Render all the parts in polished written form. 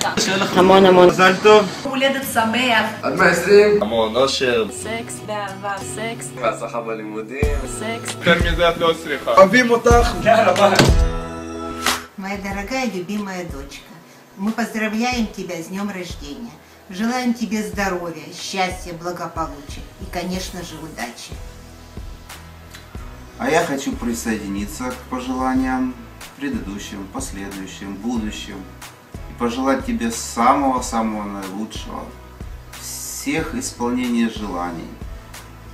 ינочка. המון המון מזל טוב. הולדת שמח. עד 120. המון אושר. סקס באהבה, סקס. והצלחה בלימודים. סקס. יותר מזה את לא צריכה. אוהבים אותך. יאללה ביי. Моя дорогая, любимая дочка, мы поздравляем тебя с днем рождения. Желаем тебе здоровья, счастья, благополучия и, конечно же, удачи. А я хочу присоединиться к пожеланиям предыдущим, последующим, будущим. И пожелать тебе самого-самого наилучшего, всех исполнения желаний.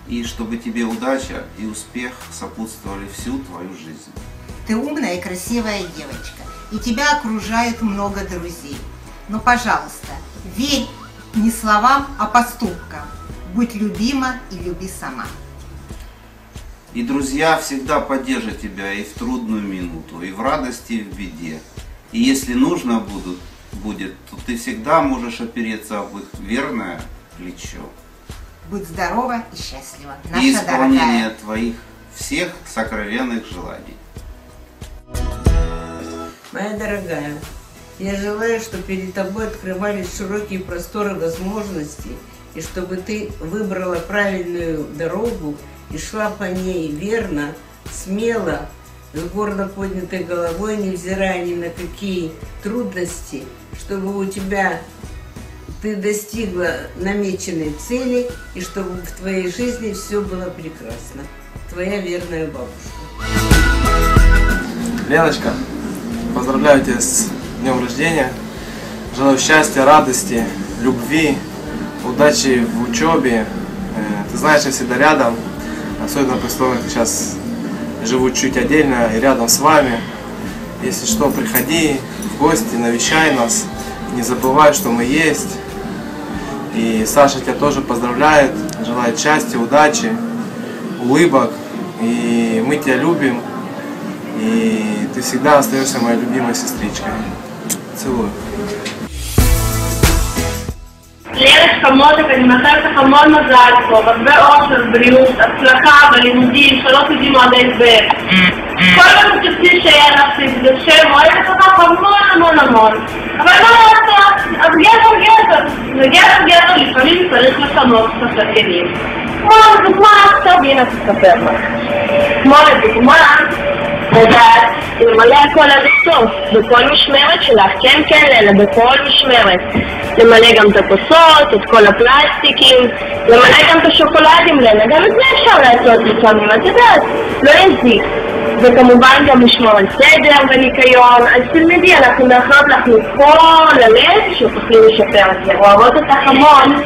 И чтобы тебе удача и успех сопутствовали всю твою жизнь. Ты умная и красивая девочка, и тебя окружает много друзей. Но, пожалуйста, верь не словам, а поступкам. Будь любима и люби сама. И друзья всегда поддержат тебя и в трудную минуту, и в радости, и в беде. И если нужно будет, то ты всегда можешь опереться об их верное плечо. Будь здорова и счастлива, наша И исполнение дорогая. твоих всех сокровенных желаний. Моя дорогая, я желаю, чтобы перед тобой открывались широкие просторы возможностей, и чтобы ты выбрала правильную дорогу и шла по ней верно, смело, с гордо поднятой головой, невзирая ни на какие трудности, чтобы у тебя ты достигла намеченной цели, и чтобы в твоей жизни все было прекрасно. Твоя верная бабушка. Леночка, поздравляю тебя с днем рождения. Желаю счастья, радости, любви, удачи в учебе. Ты знаешь, я всегда рядом. Особенно при том, что сейчас живу чуть отдельно и рядом с вами. Если что, приходи в гости, навещай нас. Не забывай, что мы есть. И Саша тебя тоже поздравляет. Желает счастья, удачи, улыбок. И мы тебя любим. И ты всегда остаешься моей любимой сестричкой. Целую. ילד כמותך, אני מאחלת לך המון מזל טוב, הרבה אושר, בריאות, הצלחה בלימודים, שלא תדעי מועדי הסבר. כל מה שתרצי שיהיה לך שתתגשם, אוהבת אותך המון המון המון. אבל מה לעשות? אז גבר, וגבר לפעמים צריך לשנות קצת הכלים. כמו לדוגמה, עכשיו הנה תספר לך. כמו לדוגמה, לדעת, למלא הכל עד הסוף, בכל משמרת שלך, כן, אלא בכל משמרת. למלא גם את הכוסות, את כל הפלסטיקים, למלא גם את השוקולדים לנה, גם את זה אפשר לעשות לפעמים, את יודעת, לא יזיק. וכמובן גם לשמור על סדר וניקיון, אז תלמדי, אנחנו מאחלות לך מכל הלב שתוכלי לשפר את זה, אוהבות אותך המון.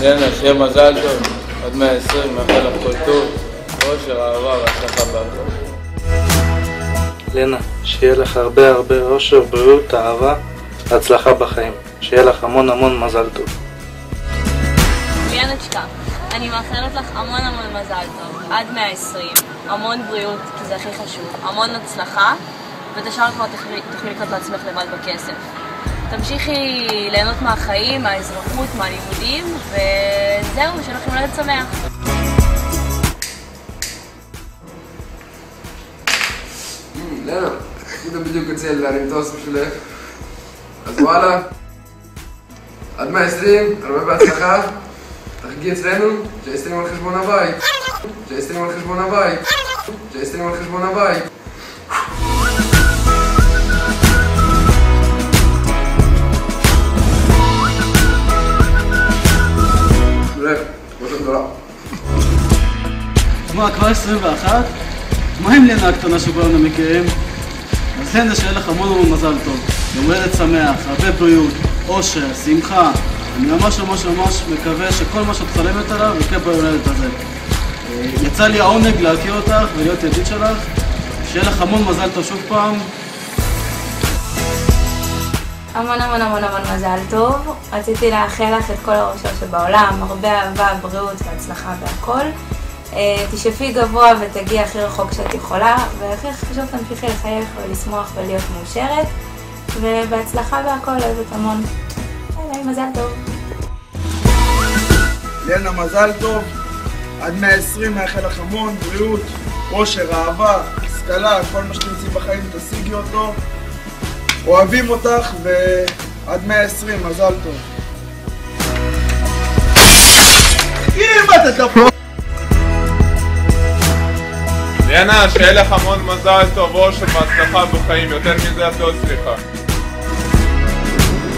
לנה, שיהיה מזל טוב, עד 120, מאחל לך כל טוב, אושר, אהבה והצלחה בהכל. לנה, שיהיה לך הרבה אושר, בריאות, אהבה והצלחה בחיים. שיהיה לך המון מזל טוב. ינочка, אני מאחלת לך המון מזל טוב, עד 120, המון בריאות, כי זה הכי חשוב, המון הצלחה, ואת השאר כבר תוכלי לקנות לעצמך לבד בכסף. תמשיכי ליהנות מהחיים, מהאזרחות, מהלימודים, וזהו, שיהיה לכם הולדת שמח. לנה, אתה בדיוק יוצא להרים את האוסף שלך, אז וואלה, עד 120, הרבה בהצלחה, תחגי אצלנו, שהסתרים על חשבון הבית, שהסתרים על חשבון הבית, שהסתרים על חשבון הבית. נראה, ראש הגדולה. מה, כבר 21? מה עם לנה הקטנה שכולנו מכירים? אז לנה, שיהיה לך המון מזל טוב, יום הולדת שמח, הרבה בריאות, אושר, שמחה. אני ממש מקווה שכל מה שאת חולמת עליו יקרה ביום הולדת הזה. יצא לי העונג להכיר אותך ולהיות ידיד שלך, שיהיה לך המון מזל טוב שוב פעם. המון מזל טוב. רציתי לאחל לך את כל האושר שבעולם, הרבה אהבה, בריאות והצלחה והכל. תשאפי גבוה ותגיעי הכי רחוק שאת יכולה, והכי חשוב תמשיכי לחייך ולשמוח ולהיות מאושרת, ובהצלחה והכל, אוהבת המון. ביי, מזל טוב. לנה, מזל טוב, עד 120 מאחל לך המון בריאות, אושר, אהבה, השכלה, כל מה שתרצי בחיים תשיגי אותו. אוהבים אותך ועד 120, מזל טוב. ליאנה, שיהיה לך המון מזל טוב, אושר והצלחה בחיים, יותר מזה את לא צריכה.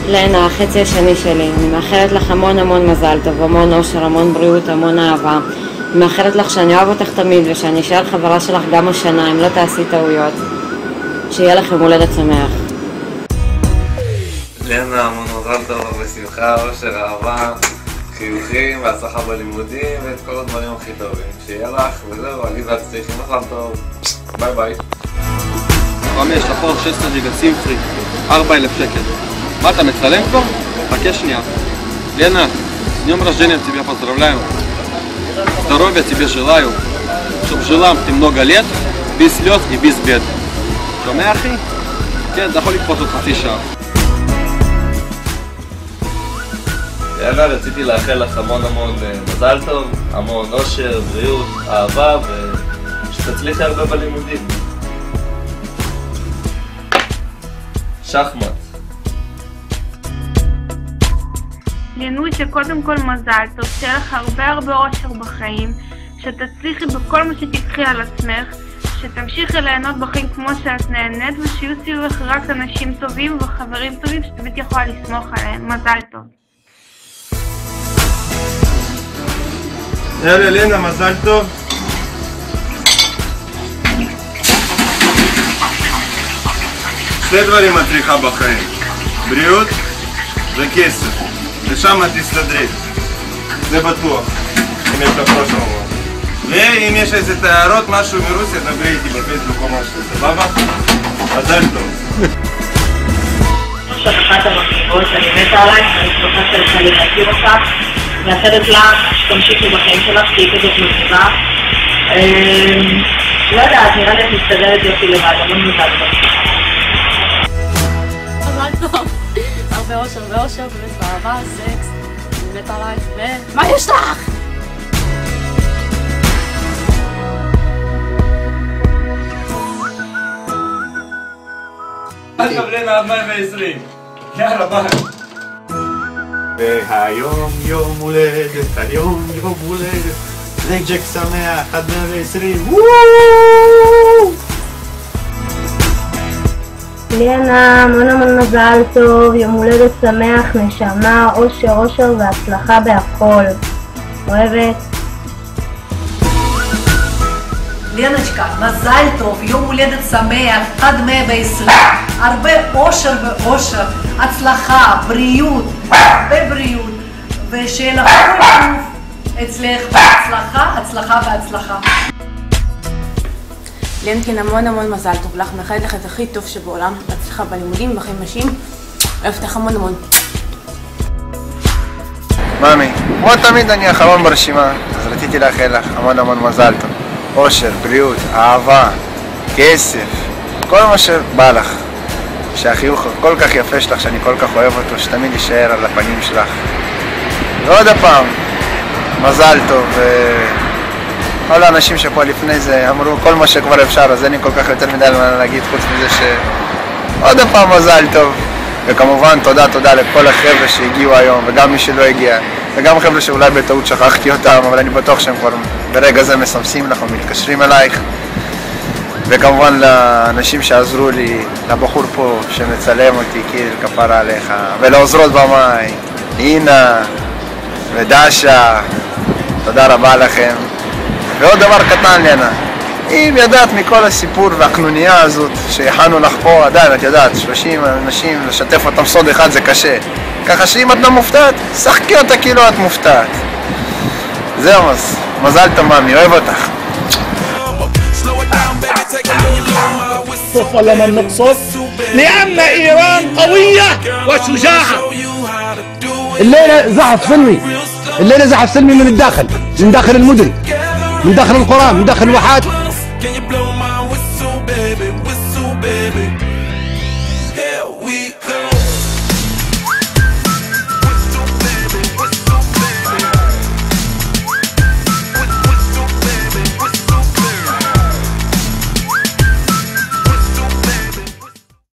ליאנה, החצי השני שלי, אני מאחלת לך המון המון מזל טוב, המון אושר, המון בריאות, המון אהבה. אני מאחלת לך שאני אוהב אותך תמיד ושאני אשאר חברה שלך גם השנה, אם לא תעשי טעויות. שיהיה לך יום הולדת שמח. ליאנה, המון מזל טוב, בשמחה, אושר, אהבה, חיוכים, והצלחה בלימודים ואת כל הדברים הכי טובים. שיהיה לך, וזהו, עלי והצליחים, מזל טוב. ביי ביי. 5, לחור 16 ג'יגה סימפרי, 4,000 שקל. מה, אתה מצלם כבר? חכה שנייה. Лена, с днем рождения тебя поздравляю. Здоровья тебе желаю. Чтоб жила ты много лет, без слез и без бед. שומע אחי? כן, אתה יכול לקפוץ עוד חצי שעה. יאללה, רציתי לאחל לך המון מזל טוב, המון אושר, בריאות, אהבה ושתצליחי הרבה בלימודים. שחמט. ינוצ'ה, קודם כל מזל טוב, שיהיה לך הרבה אושר בחיים, שתצליחי בכל מה שתיקחי על עצמך, שתמשיכי ליהנות בחיים כמו שאת נהנית, ושיהיו סביבך רק אנשים טובים וחברים טובים שתמיד יכולה לסמוך עליהם. מזל טוב. יאללה לינה, מזל טוב. שני דברים את צריכה בחיים, בריאות וכסף, ושם את תסתדרי, זה בטוח, אם יש לך ראש המון. ואם יש איזה הערות, משהו מרוסיה, דברי איתי בפייסבוק או משהו, סבבה? מזל טוב. שאת אחת המחשבות, אני מתה עלייך, אני שמחה שלך להכיר אותך, מאחלת לך שתמשיכי בחיים שלך, תהיי כזאת מצווה. לא יודעת, נראה לי את מסתדרת יופי לבד, המון מזל טוב. מזל טוב, הרבה אושר ואושר, באמת באהבה, סקס, אני מתה עלייך, מה יש לך? מזל טוב לינה, 2020. יאללה, ביי. והיום יום הולדת, היום יום הולדת, בלק ג'ק שמח, עד 120. ליאנה, המון מזל טוב, יום הולדת שמח, נשמה, אושר והצלחה בהכל. אוהבת. לנочка, מזל טוב, יום הולדת שמח, עד 120, הרבה אושר ואושר, הצלחה, בריאות, הרבה בריאות, ושיהיה לך כל טוב אצלך, הצלחה והצלחה. לנקין, המון מזל טוב לך, מאחלת לך את הכי טוב שבעולם, הצלחה בלימודים, בחיים נשים, אוהבת לך המון. מאמי, כמו תמיד אני האחרון ברשימה, אז רציתי לאחל לך המון מזל טוב. אושר, בריאות, אהבה, כסף, כל מה שבא לך. שהחיוך כל כך יפה שלך, שאני כל כך אוהב אותו, שתמיד יישאר על הפנים שלך. ועוד הפעם, מזל טוב. כל האנשים שפה לפני זה אמרו כל מה שכבר אפשר, אז אין לי כל כך יותר מדי להגיד חוץ מזה עוד הפעם מזל טוב. וכמובן תודה לכל החבר'ה שהגיעו היום, וגם מי שלא הגיע, וגם חבר'ה שאולי בטעות שכחתי אותם, אבל אני בטוח שהם כבר ברגע זה מסמסים לך ומתקשרים אלייך. וכמובן לאנשים שעזרו לי, לבחור פה שמצלם אותי, קיל, כפרה עליך, ולעוזרות במאי, אינה ודשה, תודה רבה לכם. ועוד דבר קטן ליאנה, אם ידעת מכל הסיפור והקנוניה הזאת שהכנו לך פה, עדיין את יודעת, 30 אנשים, לשתף אותם סוד אחד זה קשה. ככה שאם את לא מופתעת, שחקי אותה כאילו את מופתעת. זהו, מזל טוב מאמי, אוהב אותך. لمن نقصد لأن إيران قوية وشجاعة. الليلة زحف سلمي من داخل المدن، من داخل القرى، من داخل الواحات.